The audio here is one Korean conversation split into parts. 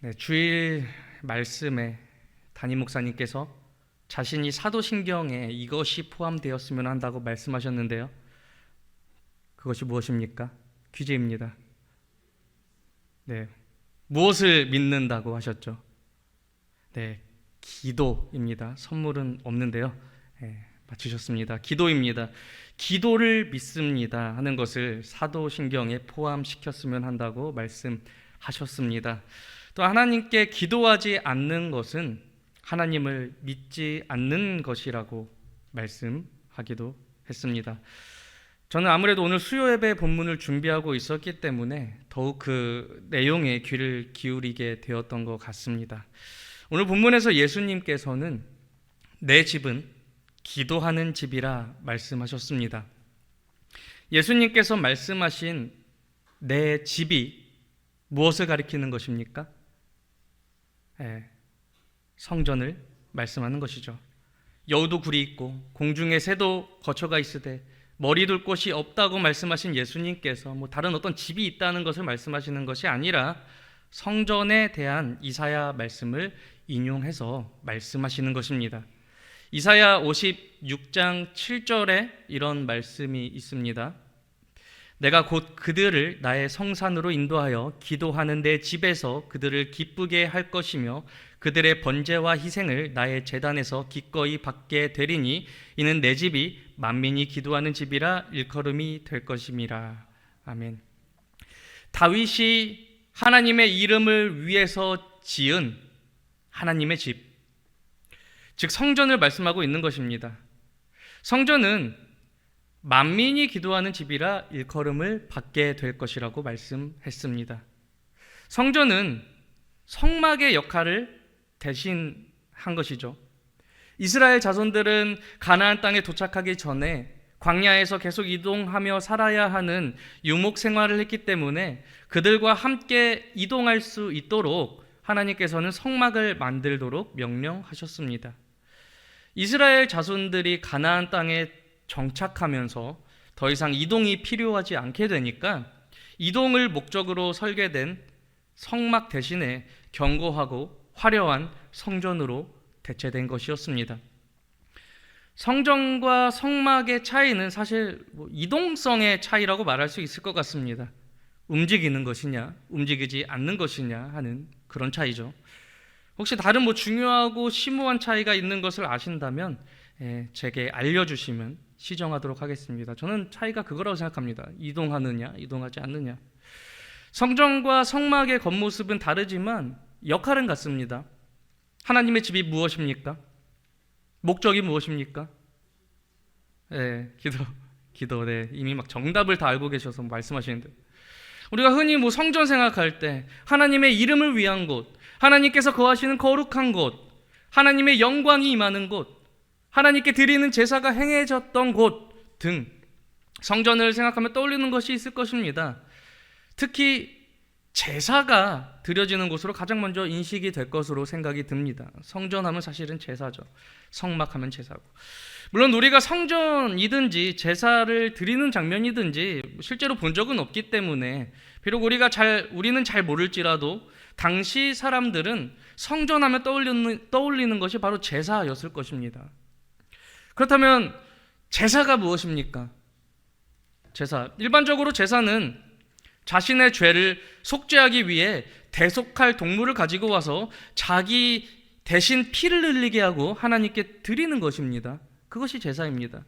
네, 주일 말씀에 담임 목사님께서 자신이 사도신경에 이것이 포함되었으면 한다고 말씀하셨는데요. 그것이 무엇입니까? 퀴즈입니다. 네, 무엇을 믿는다고 하셨죠? 네, 기도입니다. 선물은 없는데요. 네, 맞추셨습니다. 기도입니다. 기도를 믿습니다 하는 것을 사도신경에 포함시켰으면 한다고 말씀하셨습니다. 또 하나님께 기도하지 않는 것은 하나님을 믿지 않는 것이라고 말씀하기도 했습니다. 저는 아무래도 오늘 수요 예배 본문을 준비하고 있었기 때문에 더욱 그 내용에 귀를 기울이게 되었던 것 같습니다. 오늘 본문에서 예수님께서는 내 집은 기도하는 집이라 말씀하셨습니다. 예수님께서 말씀하신 내 집이 무엇을 가리키는 것입니까? 성전을 말씀하는 것이죠. 여우도 굴이 있고 공중에 새도 거처가 있으되 머리 둘 곳이 없다고 말씀하신 예수님께서 다른 어떤 집이 있다는 것을 말씀하시는 것이 아니라 성전에 대한 이사야 말씀을 인용해서 말씀하시는 것입니다. 이사야 56장 7절에 이런 말씀이 있습니다. 내가 곧 그들을 나의 성산으로 인도하여 기도하는 내 집에서 그들을 기쁘게 할 것이며 그들의 번제와 희생을 나의 제단에서 기꺼이 받게 되리니 이는 내 집이 만민이 기도하는 집이라 일컬음이 될 것임이라. 아멘. 다윗이 하나님의 이름을 위해서 지은 하나님의 집, 즉 성전을 말씀하고 있는 것입니다. 성전은 만민이 기도하는 집이라 일컬음을 받게 될 것이라고 말씀했습니다. 성전은 성막의 역할을 대신한 것이죠. 이스라엘 자손들은 가나안 땅에 도착하기 전에 광야에서 계속 이동하며 살아야 하는 유목 생활을 했기 때문에 그들과 함께 이동할 수 있도록 하나님께서는 성막을 만들도록 명령하셨습니다. 이스라엘 자손들이 가나안 땅에 정착하면서 더 이상 이동이 필요하지 않게 되니까 이동을 목적으로 설계된 성막 대신에 견고하고 화려한 성전으로 대체된 것이었습니다. 성전과 성막의 차이는 사실 이동성의 차이라고 말할 수 있을 것 같습니다. 움직이는 것이냐, 움직이지 않는 것이냐 하는 그런 차이죠. 혹시 다른 중요하고 심오한 차이가 있는 것을 아신다면 제게 알려주시면 시정하도록 하겠습니다. 저는 차이가 그거라고 생각합니다. 이동하느냐, 이동하지 않느냐. 성전과 성막의 겉모습은 다르지만 역할은 같습니다. 하나님의 집이 무엇입니까? 목적이 무엇입니까? 기도. 이미 정답을 다 알고 계셔서 말씀하시는데, 우리가 흔히 성전 생각할 때 하나님의 이름을 위한 곳, 하나님께서 거하시는 거룩한 곳, 하나님의 영광이 임하는 곳, 하나님께 드리는 제사가 행해졌던 곳 등 성전을 생각하면 떠올리는 것이 있을 것입니다. 특히 제사가 드려지는 곳으로 가장 먼저 인식이 될 것으로 생각이 듭니다. 성전하면 사실은 제사죠. 성막하면 제사고. 물론 우리가 성전이든지 제사를 드리는 장면이든지 실제로 본 적은 없기 때문에 비록 우리는 잘 모를지라도 당시 사람들은 성전하면 떠올리는 것이 바로 제사였을 것입니다. 그렇다면 제사가 무엇입니까? 일반적으로 제사는 자신의 죄를 속죄하기 위해 대속할 동물을 가지고 와서 자기 대신 피를 흘리게 하고 하나님께 드리는 것입니다. 그것이 제사입니다.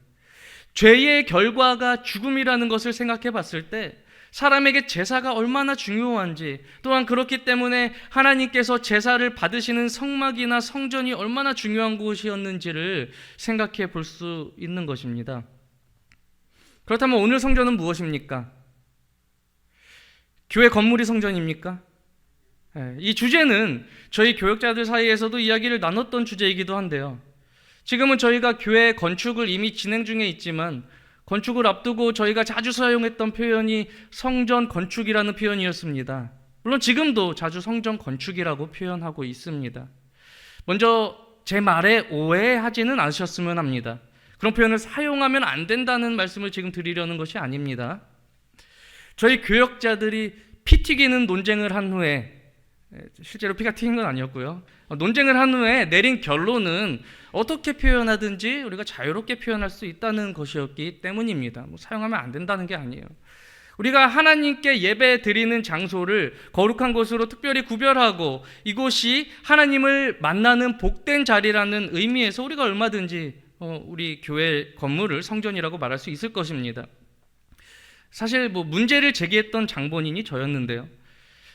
죄의 결과가 죽음이라는 것을 생각해 봤을 때 사람에게 제사가 얼마나 중요한지, 또한 그렇기 때문에 하나님께서 제사를 받으시는 성막이나 성전이 얼마나 중요한 곳이었는지를 생각해 볼 수 있는 것입니다. 그렇다면 오늘 성전은 무엇입니까? 교회 건물이 성전입니까? 이 주제는 저희 교역자들 사이에서도 이야기를 나눴던 주제이기도 한데요. 지금은 저희가 교회 건축을 이미 진행 중에 있지만 건축을 앞두고 저희가 자주 사용했던 표현이 성전 건축이라는 표현이었습니다. 물론 지금도 자주 성전 건축이라고 표현하고 있습니다. 먼저 제 말에 오해하지는 않으셨으면 합니다. 그런 표현을 사용하면 안 된다는 말씀을 지금 드리려는 것이 아닙니다. 저희 교역자들이 피 튀기는 논쟁을 한 후에 실제로 피가 튀긴 건 아니었고요. 논쟁을 한 후에 내린 결론은 어떻게 표현하든지 우리가 자유롭게 표현할 수 있다는 것이었기 때문입니다. 사용하면 안 된다는 게 아니에요. 우리가 하나님께 예배 드리는 장소를 거룩한 곳으로 특별히 구별하고 이곳이 하나님을 만나는 복된 자리라는 의미에서 우리가 얼마든지 우리 교회 건물을 성전이라고 말할 수 있을 것입니다. 사실 문제를 제기했던 장본인이 저였는데요.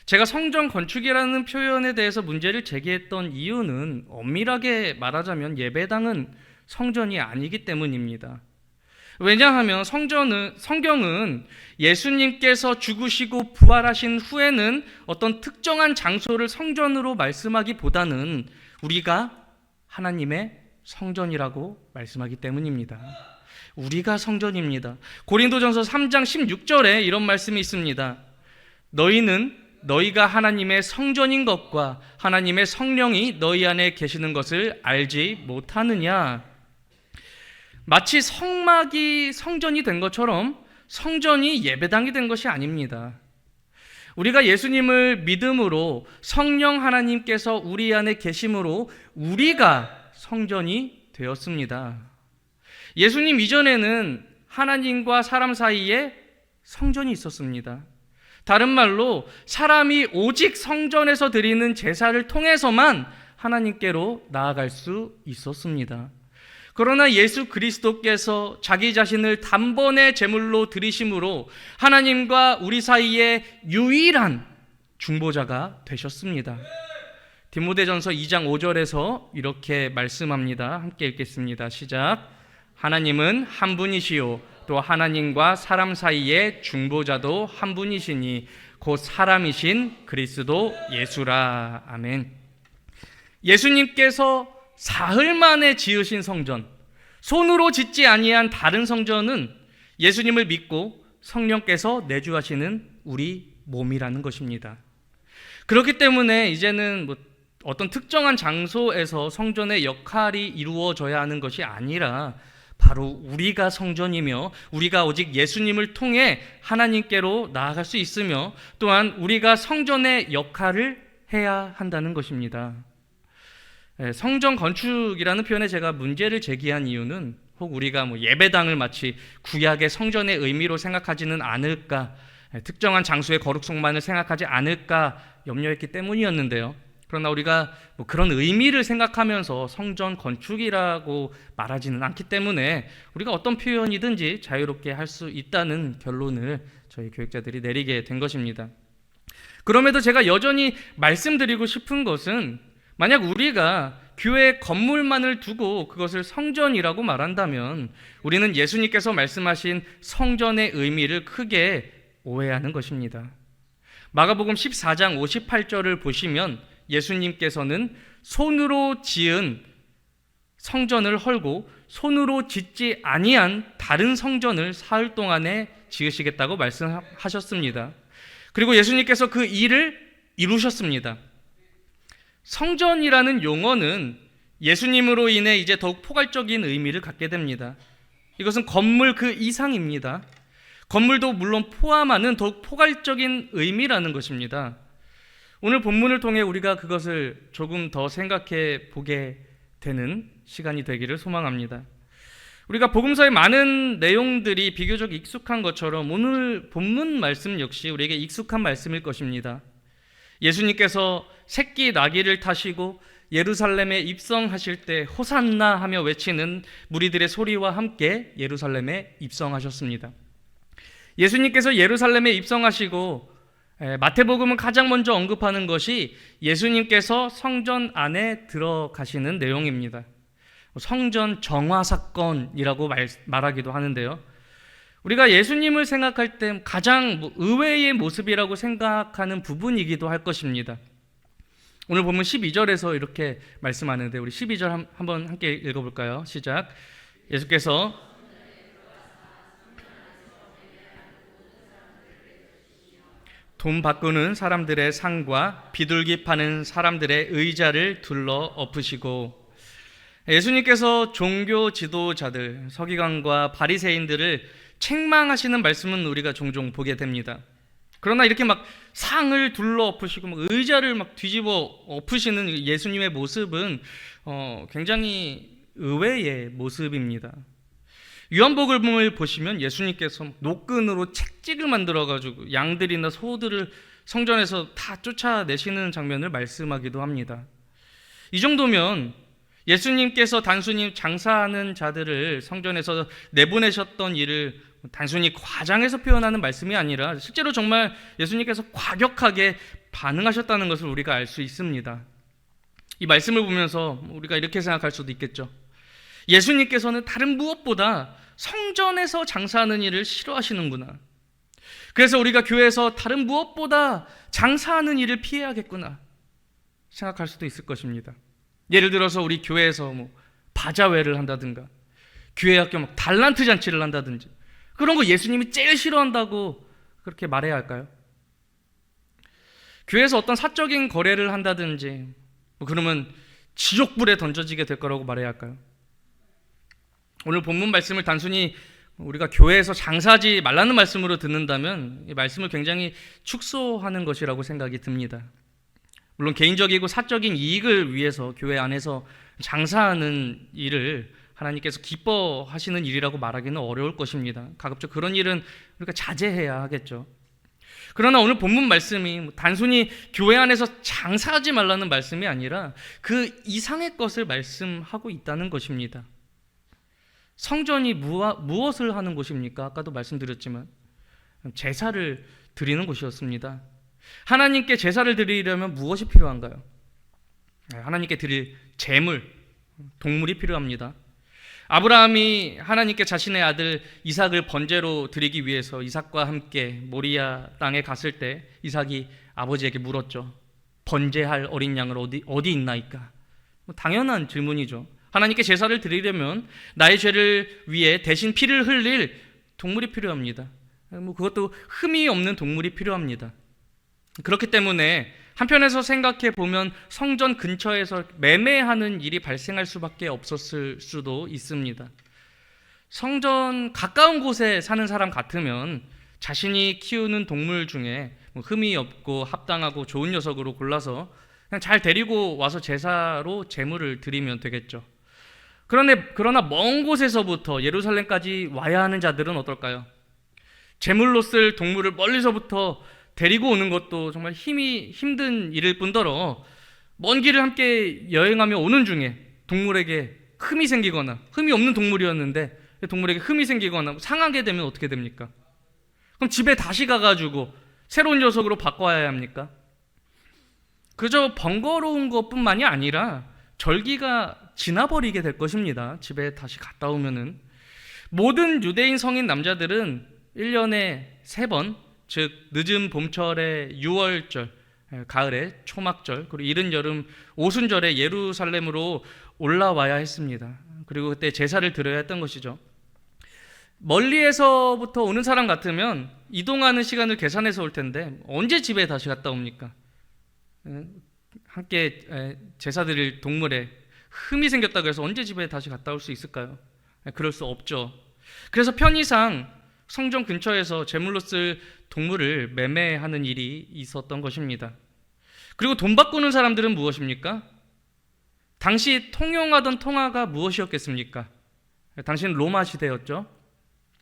제가 성전 건축이라는 표현에 대해서 문제를 제기했던 이유는 엄밀하게 말하자면 예배당은 성전이 아니기 때문입니다. 왜냐하면 성경은 예수님께서 죽으시고 부활하신 후에는 어떤 특정한 장소를 성전으로 말씀하기보다는 우리가 하나님의 성전이라고 말씀하기 때문입니다. 우리가 성전입니다. 고린도전서 3장 16절에 이런 말씀이 있습니다. 너희가 하나님의 성전인 것과 하나님의 성령이 너희 안에 계시는 것을 알지 못하느냐. 마치 성막이 성전이 된 것처럼 성전이 예배당이 된 것이 아닙니다. 우리가 예수님을 믿음으로 성령 하나님께서 우리 안에 계심으로 우리가 성전이 되었습니다. 예수님 이전에는 하나님과 사람 사이에 성전이 있었습니다. 다른 말로 사람이 오직 성전에서 드리는 제사를 통해서만 하나님께로 나아갈 수 있었습니다. 그러나 예수 그리스도께서 자기 자신을 단번에 제물로 드리심으로 하나님과 우리 사이에 유일한 중보자가 되셨습니다. 디모데전서 2장 5절에서 이렇게 말씀합니다. 함께 읽겠습니다. 시작. 하나님은 한 분이시요 또 하나님과 사람 사이의 중보자도 한 분이시니 곧 사람이신 그리스도 예수라. 아멘. 예수님께서 사흘 만에 지으신 성전, 손으로 짓지 아니한 다른 성전은 예수님을 믿고 성령께서 내주하시는 우리 몸이라는 것입니다. 그렇기 때문에 이제는 어떤 특정한 장소에서 성전의 역할이 이루어져야 하는 것이 아니라 바로 우리가 성전이며 우리가 오직 예수님을 통해 하나님께로 나아갈 수 있으며 또한 우리가 성전의 역할을 해야 한다는 것입니다. 성전 건축이라는 표현에 제가 문제를 제기한 이유는 혹 우리가 예배당을 마치 구약의 성전의 의미로 생각하지는 않을까, 특정한 장소의 거룩성만을 생각하지 않을까 염려했기 때문이었는데요. 그러나 우리가 그런 의미를 생각하면서 성전 건축이라고 말하지는 않기 때문에 우리가 어떤 표현이든지 자유롭게 할 수 있다는 결론을 저희 교육자들이 내리게 된 것입니다. 그럼에도 제가 여전히 말씀드리고 싶은 것은 만약 우리가 교회 건물만을 두고 그것을 성전이라고 말한다면 우리는 예수님께서 말씀하신 성전의 의미를 크게 오해하는 것입니다. 마가복음 14장 58절을 보시면 예수님께서는 손으로 지은 성전을 헐고 손으로 짓지 아니한 다른 성전을 사흘 동안에 지으시겠다고 말씀하셨습니다. 그리고 예수님께서 그 일을 이루셨습니다. 성전이라는 용어는 예수님으로 인해 이제 더욱 포괄적인 의미를 갖게 됩니다. 이것은 건물 그 이상입니다. 건물도 물론 포함하는 더욱 포괄적인 의미라는 것입니다. 오늘 본문을 통해 우리가 그것을 조금 더 생각해 보게 되는 시간이 되기를 소망합니다. 우리가 복음서의 많은 내용들이 비교적 익숙한 것처럼 오늘 본문 말씀 역시 우리에게 익숙한 말씀일 것입니다. 예수님께서 새끼 나귀를 타시고 예루살렘에 입성하실 때 호산나 하며 외치는 무리들의 소리와 함께 예루살렘에 입성하셨습니다. 예수님께서 예루살렘에 입성하시고 마태복음은 가장 먼저 언급하는 것이 예수님께서 성전 안에 들어가시는 내용입니다. 성전 정화 사건이라고 말하기도 하는데요. 우리가 예수님을 생각할 때 가장 의외의 모습이라고 생각하는 부분이기도 할 것입니다. 오늘 보면 12절에서 이렇게 말씀하는데 우리 12절 한번 함께 읽어볼까요? 시작. 예수께서 돈 바꾸는 사람들의 상과 비둘기 파는 사람들의 의자를 둘러 엎으시고, 예수님께서 종교 지도자들, 서기관과 바리새인들을 책망하시는 말씀은 우리가 종종 보게 됩니다. 그러나 이렇게 막 상을 둘러 엎으시고 막 의자를 막 뒤집어 엎으시는 예수님의 모습은 굉장히 의외의 모습입니다. 요한복음을 보시면 예수님께서 노끈으로 책찍을 만들어가지고 양들이나 소들을 성전에서 다 쫓아내시는 장면을 말씀하기도 합니다. 이 정도면 예수님께서 단순히 장사하는 자들을 성전에서 내보내셨던 일을 단순히 과장해서 표현하는 말씀이 아니라 실제로 정말 예수님께서 과격하게 반응하셨다는 것을 우리가 알 수 있습니다. 이 말씀을 보면서 우리가 이렇게 생각할 수도 있겠죠. 예수님께서는 다른 무엇보다 성전에서 장사하는 일을 싫어하시는구나. 그래서 우리가 교회에서 다른 무엇보다 장사하는 일을 피해야겠구나 생각할 수도 있을 것입니다. 예를 들어서 우리 교회에서 바자회를 한다든가 교회 학교 막 달란트 잔치를 한다든지 그런 거 예수님이 제일 싫어한다고 그렇게 말해야 할까요? 교회에서 어떤 사적인 거래를 한다든지 그러면 지옥불에 던져지게 될 거라고 말해야 할까요? 오늘 본문 말씀을 단순히 우리가 교회에서 장사하지 말라는 말씀으로 듣는다면 이 말씀을 굉장히 축소하는 것이라고 생각이 듭니다. 물론 개인적이고 사적인 이익을 위해서 교회 안에서 장사하는 일을 하나님께서 기뻐하시는 일이라고 말하기는 어려울 것입니다. 가급적 그런 일은 우리가 자제해야 하겠죠. 그러나 오늘 본문 말씀이 단순히 교회 안에서 장사하지 말라는 말씀이 아니라 그 이상의 것을 말씀하고 있다는 것입니다. 성전이 무엇을 하는 곳입니까? 아까도 말씀드렸지만 제사를 드리는 곳이었습니다. 하나님께 제사를 드리려면 무엇이 필요한가요? 하나님께 드릴 제물, 동물이 필요합니다. 아브라함이 하나님께 자신의 아들 이삭을 번제로 드리기 위해서 이삭과 함께 모리아 땅에 갔을 때 이삭이 아버지에게 물었죠. 번제할 어린 양을 어디 있나이까? 당연한 질문이죠. 하나님께 제사를 드리려면 나의 죄를 위해 대신 피를 흘릴 동물이 필요합니다. 그것도 흠이 없는 동물이 필요합니다. 그렇기 때문에 한편에서 생각해 보면 성전 근처에서 매매하는 일이 발생할 수밖에 없었을 수도 있습니다. 성전 가까운 곳에 사는 사람 같으면 자신이 키우는 동물 중에 흠이 없고 합당하고 좋은 녀석으로 골라서 그냥 잘 데리고 와서 제사로 제물을 드리면 되겠죠. 그러나 먼 곳에서부터 예루살렘까지 와야 하는 자들은 어떨까요? 제물로 쓸 동물을 멀리서부터 데리고 오는 것도 정말 힘든 일일 뿐더러 먼 길을 함께 여행하며 오는 중에 동물에게 흠이 생기거나 흠이 없는 동물이었는데 동물에게 흠이 생기거나 상하게 되면 어떻게 됩니까? 그럼 집에 다시 가가지고 새로운 녀석으로 바꿔야 합니까? 그저 번거로운 것뿐만이 아니라 절기가 지나버리게 될 것입니다. 집에 다시 갔다 오면은 모든 유대인 성인 남자들은 1년에 3번, 즉 늦은 봄철에 6월절, 가을에 초막절, 그리고 이른 여름 오순절에 예루살렘으로 올라와야 했습니다. 그리고 그때 제사를 드려야 했던 것이죠. 멀리에서부터 오는 사람 같으면 이동하는 시간을 계산해서 올 텐데 언제 집에 다시 갔다 옵니까? 함께 제사 드릴 동물에 흠이 생겼다고 해서 언제 집에 다시 갔다 올 수 있을까요? 그럴 수 없죠. 그래서 편의상 성전 근처에서 제물로 쓸 동물을 매매하는 일이 있었던 것입니다. 그리고 돈 바꾸는 사람들은 무엇입니까? 당시 통용하던 통화가 무엇이었겠습니까? 당시는 로마 시대였죠.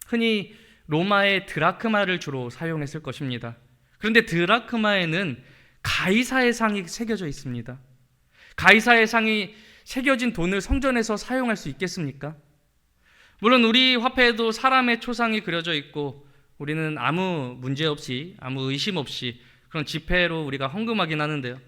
흔히 로마의 드라크마를 주로 사용했을 것입니다. 그런데 드라크마에는 가이사의 상이 새겨져 있습니다. 가이사의 상이 새겨진 돈을 성전에서 사용할 수 있겠습니까? 물론 우리 화폐에도 사람의 초상이 그려져 있고 우리는 아무 문제 없이 아무 의심 없이 그런 지폐로 우리가 헌금하긴 하는데요.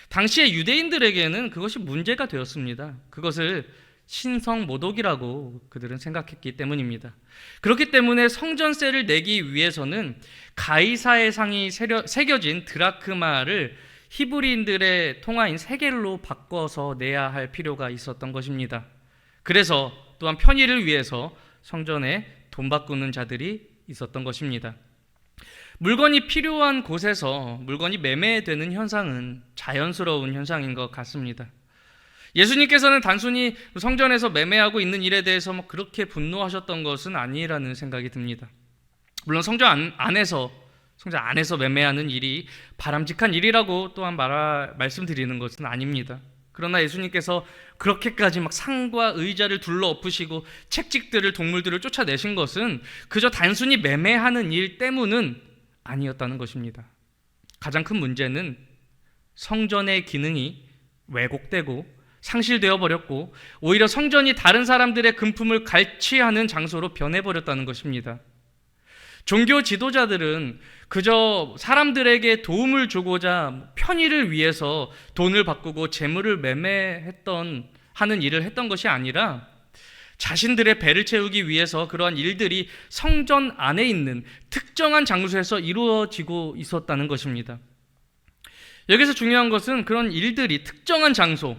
당시의 유대인들에게는 그것이 문제가 되었습니다. 그것을 신성모독이라고 그들은 생각했기 때문입니다. 그렇기 때문에 성전세를 내기 위해서는 가이사의 상이 새겨진 드라크마를 히브리인들의 통화인 세겔로 바꿔서 내야 할 필요가 있었던 것입니다. 그래서 또한 편의를 위해서 성전에 돈 바꾸는 자들이 있었던 것입니다. 물건이 필요한 곳에서 물건이 매매되는 현상은 자연스러운 현상인 것 같습니다. 예수님께서는 단순히 성전에서 매매하고 있는 일에 대해서 그렇게 분노하셨던 것은 아니라는 생각이 듭니다. 물론 성전 안에서 성전 안에서 매매하는 일이 바람직한 일이라고 또한 말씀드리는 것은 아닙니다. 그러나 예수님께서 그렇게까지 막 상과 의자를 둘러 엎으시고 채찍들을, 동물들을 쫓아내신 것은 그저 단순히 매매하는 일 때문은 아니었다는 것입니다. 가장 큰 문제는 성전의 기능이 왜곡되고 상실되어 버렸고 오히려 성전이 다른 사람들의 금품을 갈취하는 장소로 변해버렸다는 것입니다. 종교 지도자들은 그저 사람들에게 도움을 주고자 편의를 위해서 돈을 바꾸고 재물을 하는 일을 했던 것이 아니라 자신들의 배를 채우기 위해서 그러한 일들이 성전 안에 있는 특정한 장소에서 이루어지고 있었다는 것입니다. 여기서 중요한 것은 그런 일들이 특정한 장소,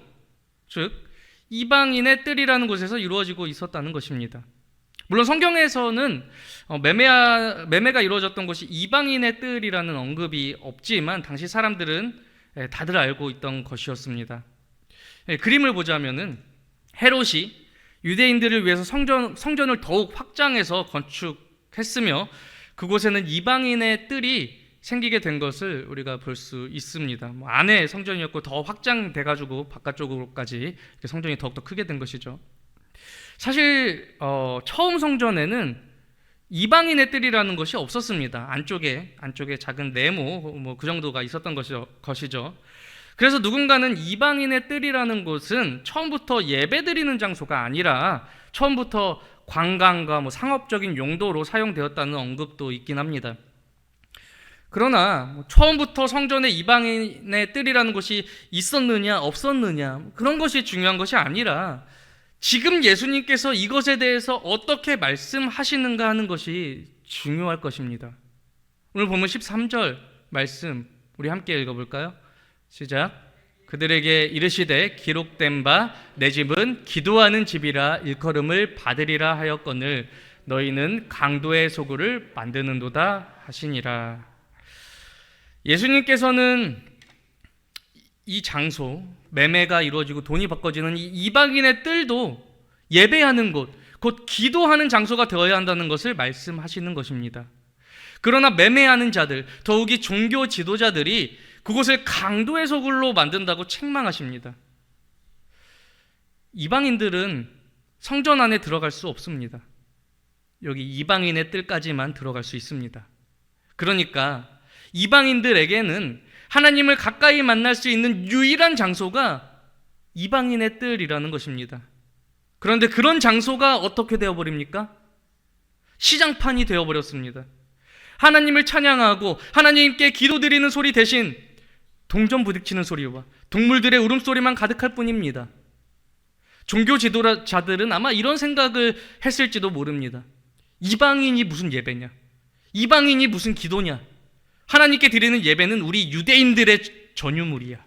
즉 이방인의 뜰이라는 곳에서 이루어지고 있었다는 것입니다. 물론 성경에서는 매매가 이루어졌던 곳이 이방인의 뜰이라는 언급이 없지만 당시 사람들은 다들 알고 있던 것이었습니다. 그림을 보자면은 헤롯이 유대인들을 위해서 성전을 더욱 확장해서 건축했으며 그곳에는 이방인의 뜰이 생기게 된 것을 우리가 볼 수 있습니다. 안에 성전이었고 더 확장돼가지고 바깥쪽으로까지 성전이 더욱더 크게 된 것이죠. 사실 처음 성전에는 이방인의 뜰이라는 것이 없었습니다. 안쪽에 작은 네모 그 정도가 있었던 것이죠. 그래서 누군가는 이방인의 뜰이라는 곳은 처음부터 예배드리는 장소가 아니라 처음부터 관광과 상업적인 용도로 사용되었다는 언급도 있긴 합니다. 그러나 처음부터 성전에 이방인의 뜰이라는 곳이 있었느냐 없었느냐 그런 것이 중요한 것이 아니라 지금 예수님께서 이것에 대해서 어떻게 말씀하시는가 하는 것이 중요할 것입니다. 오늘 보면 13절 말씀 우리 함께 읽어볼까요? 시작. 그들에게 이르시되 기록된 바 내 집은 기도하는 집이라 일컬음을 받으리라 하였거늘 너희는 강도의 소굴을 만드는도다 하시니라. 예수님께서는 이 장소, 매매가 이루어지고 돈이 바꿔지는 이 이방인의 뜰도 예배하는 곳, 곧 기도하는 장소가 되어야 한다는 것을 말씀하시는 것입니다. 그러나 매매하는 자들, 더욱이 종교 지도자들이 그곳을 강도의 소굴로 만든다고 책망하십니다. 이방인들은 성전 안에 들어갈 수 없습니다. 여기 이방인의 뜰까지만 들어갈 수 있습니다. 그러니까 이방인들에게는 하나님을 가까이 만날 수 있는 유일한 장소가 이방인의 뜰이라는 것입니다. 그런데 그런 장소가 어떻게 되어버립니까? 시장판이 되어버렸습니다. 하나님을 찬양하고 하나님께 기도드리는 소리 대신 동전 부딪히는 소리와 동물들의 울음소리만 가득할 뿐입니다. 종교 지도자들은 아마 이런 생각을 했을지도 모릅니다. 이방인이 무슨 예배냐? 이방인이 무슨 기도냐? 하나님께 드리는 예배는 우리 유대인들의 전유물이야.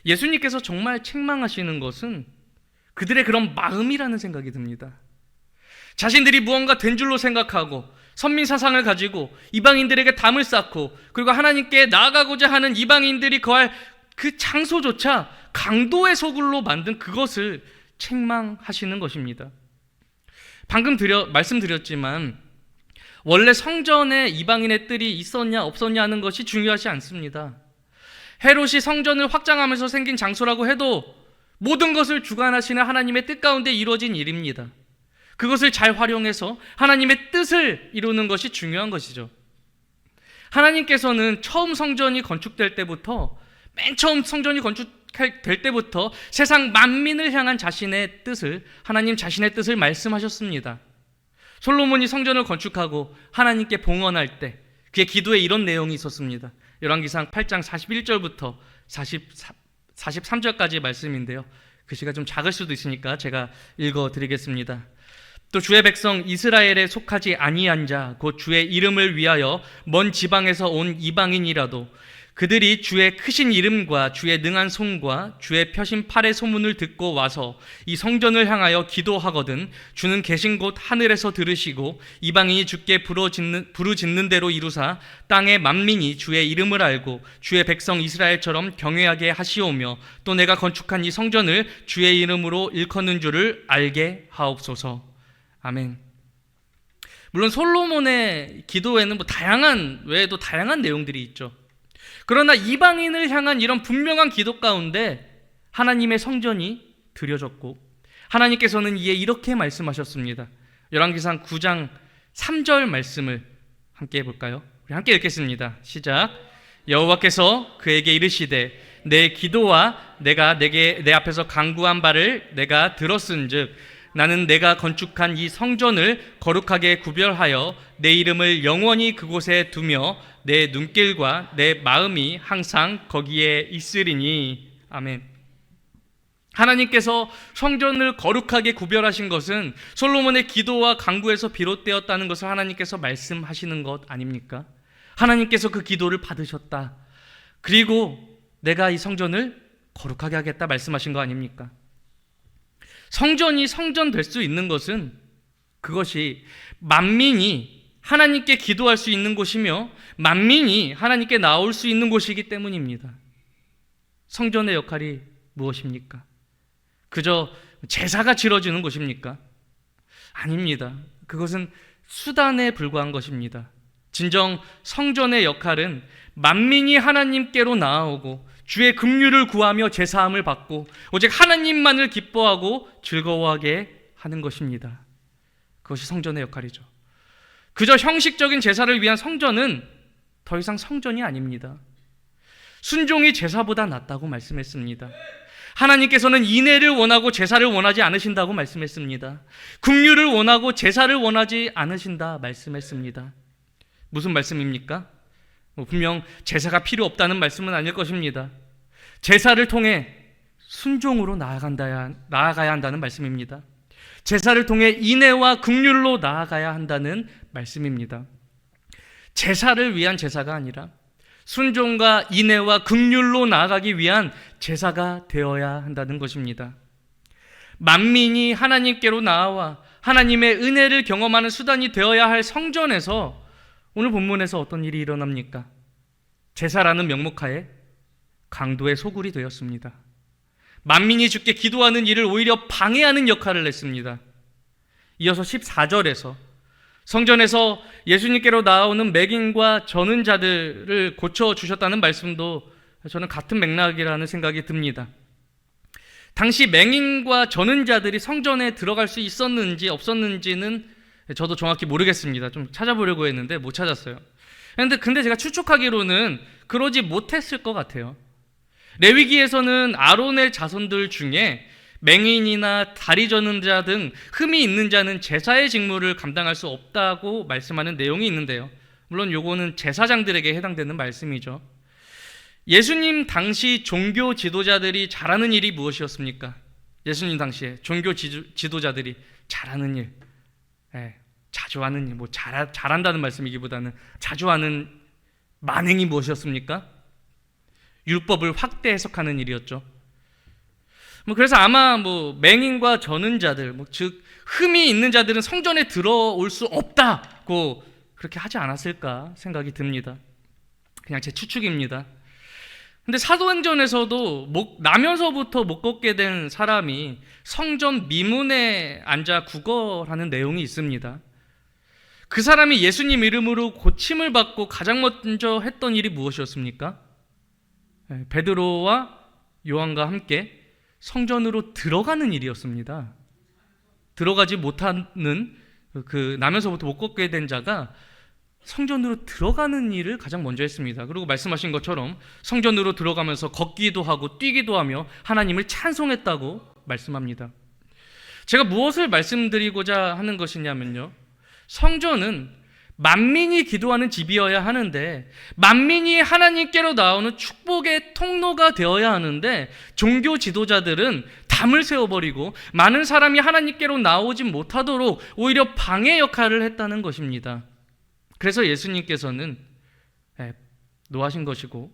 예수님께서 정말 책망하시는 것은 그들의 그런 마음이라는 생각이 듭니다. 자신들이 무언가 된 줄로 생각하고 선민 사상을 가지고 이방인들에게 담을 쌓고 그리고 하나님께 나아가고자 하는 이방인들이 거할 그 장소조차 강도의 소굴로 만든 그것을 책망하시는 것입니다. 방금 말씀드렸지만 원래 성전에 이방인의 뜰이 있었냐 없었냐 하는 것이 중요하지 않습니다. 헤롯이 성전을 확장하면서 생긴 장소라고 해도 모든 것을 주관하시는 하나님의 뜻 가운데 이루어진 일입니다. 그것을 잘 활용해서 하나님의 뜻을 이루는 것이 중요한 것이죠. 하나님께서는 처음 성전이 건축될 때부터 맨 처음 성전이 건축될 때부터 세상 만민을 향한 자신의 뜻을 하나님 자신의 뜻을 말씀하셨습니다. 솔로몬이 성전을 건축하고 하나님께 봉헌할 때 그의 기도에 이런 내용이 있었습니다. 열왕기상 8장 41절부터 43절까지의 말씀인데요. 글씨가 좀 작을 수도 있으니까 제가 읽어드리겠습니다. 또 주의 백성 이스라엘에 속하지 아니한 자 곧 주의 이름을 위하여 먼 지방에서 온 이방인이라도 그들이 주의 크신 이름과 주의 능한 손과 주의 펴신 팔의 소문을 듣고 와서 이 성전을 향하여 기도하거든 주는 계신 곳 하늘에서 들으시고 이방인이 주께 부르짖는 대로 이루사 땅의 만민이 주의 이름을 알고 주의 백성 이스라엘처럼 경외하게 하시오며 또 내가 건축한 이 성전을 주의 이름으로 일컫는 줄을 알게 하옵소서. 아멘. 물론 솔로몬의 기도에는 외에도 다양한 내용들이 있죠. 그러나 이방인을 향한 이런 분명한 기도 가운데 하나님의 성전이 드려졌고, 하나님께서는 이에 이렇게 말씀하셨습니다. 열왕기상 9장 3절 말씀을 함께 해볼까요? 우리 함께 읽겠습니다. 시작. 여호와께서 그에게 이르시되 내 기도와 내가 내 앞에서 간구한 바를 내가 들었은즉 나는 내가 건축한 이 성전을 거룩하게 구별하여 내 이름을 영원히 그곳에 두며 내 눈길과 내 마음이 항상 거기에 있으리니. 아멘. 하나님께서 성전을 거룩하게 구별하신 것은 솔로몬의 기도와 간구에서 비롯되었다는 것을 하나님께서 말씀하시는 것 아닙니까? 하나님께서 그 기도를 받으셨다. 그리고 내가 이 성전을 거룩하게 하겠다 말씀하신 거 아닙니까? 성전이 성전 될 수 있는 것은 그것이 만민이 하나님께 기도할 수 있는 곳이며 만민이 하나님께 나올 수 있는 곳이기 때문입니다. 성전의 역할이 무엇입니까? 그저 제사가 치러지는 곳입니까? 아닙니다. 그것은 수단에 불과한 것입니다. 진정 성전의 역할은 만민이 하나님께로 나아오고 주의 긍휼을 구하며 제사함을 받고 오직 하나님만을 기뻐하고 즐거워하게 하는 것입니다. 그것이 성전의 역할이죠. 그저 형식적인 제사를 위한 성전은 더 이상 성전이 아닙니다. 순종이 제사보다 낫다고 말씀했습니다. 하나님께서는 인애를 원하고 제사를 원하지 않으신다고 말씀했습니다. 긍휼을 원하고 제사를 원하지 않으신다 말씀했습니다. 무슨 말씀입니까? 분명 제사가 필요 없다는 말씀은 아닐 것입니다. 제사를 통해 순종으로 나아가야 한다는 말씀입니다. 제사를 통해 인애와 긍휼로 나아가야 한다는 말씀입니다. 제사를 위한 제사가 아니라 순종과 인애와 긍휼로 나아가기 위한 제사가 되어야 한다는 것입니다. 만민이 하나님께로 나아와 하나님의 은혜를 경험하는 수단이 되어야 할 성전에서 오늘 본문에서 어떤 일이 일어납니까? 제사라는 명목하에 강도의 소굴이 되었습니다. 만민이 주께 기도하는 일을 오히려 방해하는 역할을 했습니다. 이어서 14절에서 성전에서 예수님께로 나오는 맹인과 저는 자들을 고쳐주셨다는 말씀도 저는 같은 맥락이라는 생각이 듭니다. 당시 맹인과 저는 자들이 성전에 들어갈 수 있었는지 없었는지는 저도 정확히 모르겠습니다. 좀 찾아보려고 했는데 못 찾았어요. 근데 제가 추측하기로는 그러지 못했을 것 같아요. 레위기에서는 아론의 자손들 중에 맹인이나 다리 저는 자 등 흠이 있는 자는 제사의 직무를 감당할 수 없다고 말씀하는 내용이 있는데요. 물론 요거는 제사장들에게 해당되는 말씀이죠. 예수님 당시 종교 지도자들이 잘하는 일이 무엇이었습니까? 예수님 당시에 종교 지도자들이 잘하는 일, 자주 하는 일, 잘한다는 말씀이기보다는 자주 하는 만행이 무엇이었습니까? 율법을 확대 해석하는 일이었죠. 그래서 아마 맹인과 저는 자들, 즉 흠이 있는 자들은 성전에 들어올 수 없다고 그렇게 하지 않았을까 생각이 듭니다. 그냥 제 추측입니다. 근데 사도행전에서도 나면서부터 못 걷게 된 사람이 성전 미문에 앉아 구걸하는 내용이 있습니다. 그 사람이 예수님 이름으로 고침을 받고 가장 먼저 했던 일이 무엇이었습니까? 베드로와 요한과 함께 성전으로 들어가는 일이었습니다. 들어가지 못하는 나면서부터 못 걷게 된 자가 성전으로 들어가는 일을 가장 먼저 했습니다. 그리고 말씀하신 것처럼 성전으로 들어가면서 걷기도 하고 뛰기도 하며 하나님을 찬송했다고 말씀합니다. 제가 무엇을 말씀드리고자 하는 것이냐면요, 성전은 만민이 기도하는 집이어야 하는데 만민이 하나님께로 나오는 축복의 통로가 되어야 하는데 종교 지도자들은 담을 세워버리고 많은 사람이 하나님께로 나오지 못하도록 오히려 방해 역할을 했다는 것입니다. 그래서 예수님께서는 노하신 것이고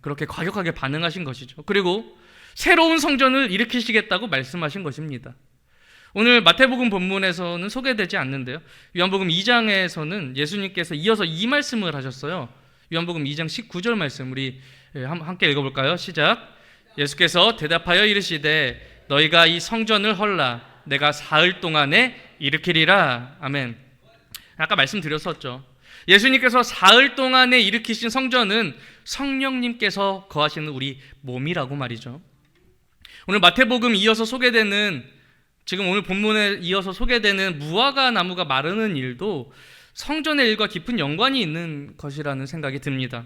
그렇게 과격하게 반응하신 것이죠. 그리고 새로운 성전을 일으키시겠다고 말씀하신 것입니다. 오늘 마태복음 본문에서는 소개되지 않는데요, 요한복음 2장에서는 예수님께서 이어서 이 말씀을 하셨어요. 요한복음 2장 19절 말씀 우리 함께 읽어볼까요? 시작. 예수께서 대답하여 이르시되 너희가 이 성전을 헐라 내가 사흘 동안에 일으키리라. 아멘. 아까 말씀드렸었죠. 예수님께서 사흘 동안에 일으키신 성전은 성령님께서 거하시는 우리 몸이라고 말이죠. 오늘 마태복음 이어서 소개되는, 지금 오늘 본문에 이어서 소개되는 무화과 나무가 마르는 일도 성전의 일과 깊은 연관이 있는 것이라는 생각이 듭니다.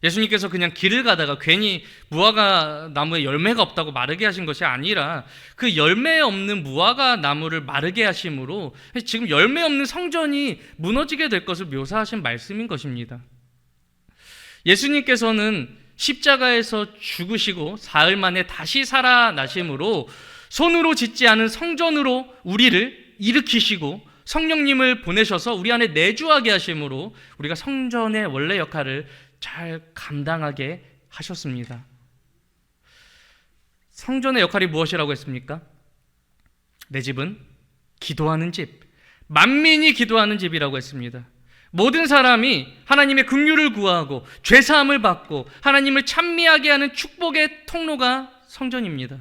예수님께서 그냥 길을 가다가 괜히 무화과 나무에 열매가 없다고 마르게 하신 것이 아니라 그 열매 없는 무화과 나무를 마르게 하심으로 지금 열매 없는 성전이 무너지게 될 것을 묘사하신 말씀인 것입니다. 예수님께서는 십자가에서 죽으시고 사흘 만에 다시 살아나심으로 손으로 짓지 않은 성전으로 우리를 일으키시고 성령님을 보내셔서 우리 안에 내주하게 하심으로 우리가 성전의 원래 역할을 잘 감당하게 하셨습니다. 성전의 역할이 무엇이라고 했습니까? 내 집은 기도하는 집, 만민이 기도하는 집이라고 했습니다. 모든 사람이 하나님의 긍휼을 구하고 죄사함을 받고 하나님을 찬미하게 하는 축복의 통로가 성전입니다.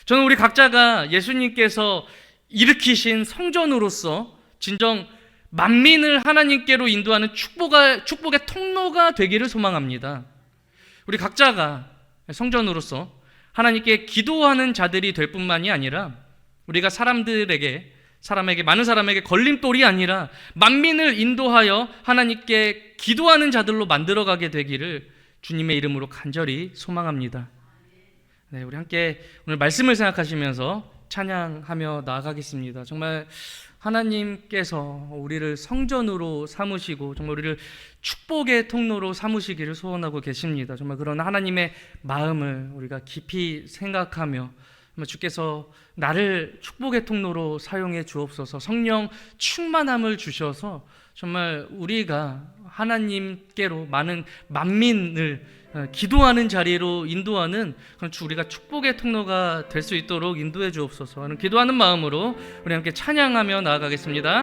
저는 우리 각자가 예수님께서 일으키신 성전으로서 진정 만민을 하나님께로 인도하는 축복의 통로가 되기를 소망합니다. 우리 각자가 성전으로서 하나님께 기도하는 자들이 될 뿐만이 아니라 우리가 많은 사람에게 걸림돌이 아니라 만민을 인도하여 하나님께 기도하는 자들로 만들어가게 되기를 주님의 이름으로 간절히 소망합니다. 네, 우리 함께 오늘 말씀을 생각하시면서 찬양하며 나아가겠습니다. 정말 하나님께서 우리를 성전으로 삼으시고 정말 우리를 축복의 통로로 삼으시기를 소원하고 계십니다. 정말 그런 하나님의 마음을 우리가 깊이 생각하며 주께서 나를 축복의 통로로 사용해 주옵소서. 성령 충만함을 주셔서 정말 우리가 하나님께로 많은 만민을 기도하는 자리로 인도하는 우리가 축복의 통로가 될 수 있도록 인도해 주옵소서 하는 기도하는 마음으로 우리 함께 찬양하며 나아가겠습니다.